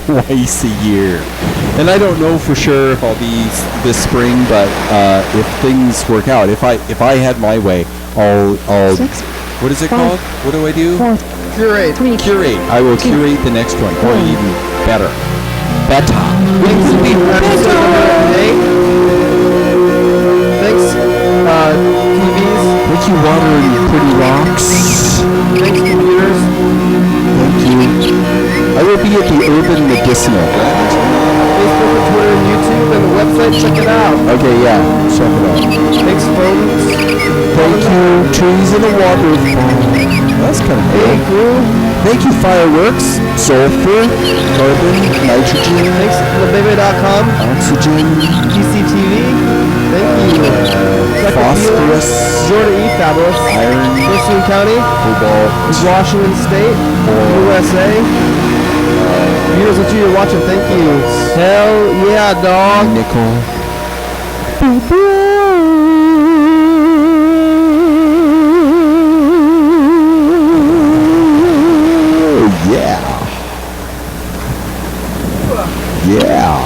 twice a year, and I don't know for sure if I'll be this spring, but if things work out, if I had my way, I'll what is it called? What do I do? Curate. I will curate the next one, or even better. Thanks, TVs. Thank you, water and pretty rocks. Thanks, computers. Thank you. I will be at the Urban Medicinal. Facebook and Twitter and YouTube and the website. Check it out. Okay, yeah. Check it out. Thanks, phones. Thank you, trees in the water. That's kind of cool. Hey, cool. Thank you, fireworks, sulfur, carbon, nitrogen. Thanks, thebaby.com. Oxygen. TCTV. Thank you. Phosphorus. Jordan E. Fabulous. Iron. Thurston County. Cobalt. Washington State. USA. Viewers that you're watching, thank you. Hell yeah, dog. Nickel. Yeah.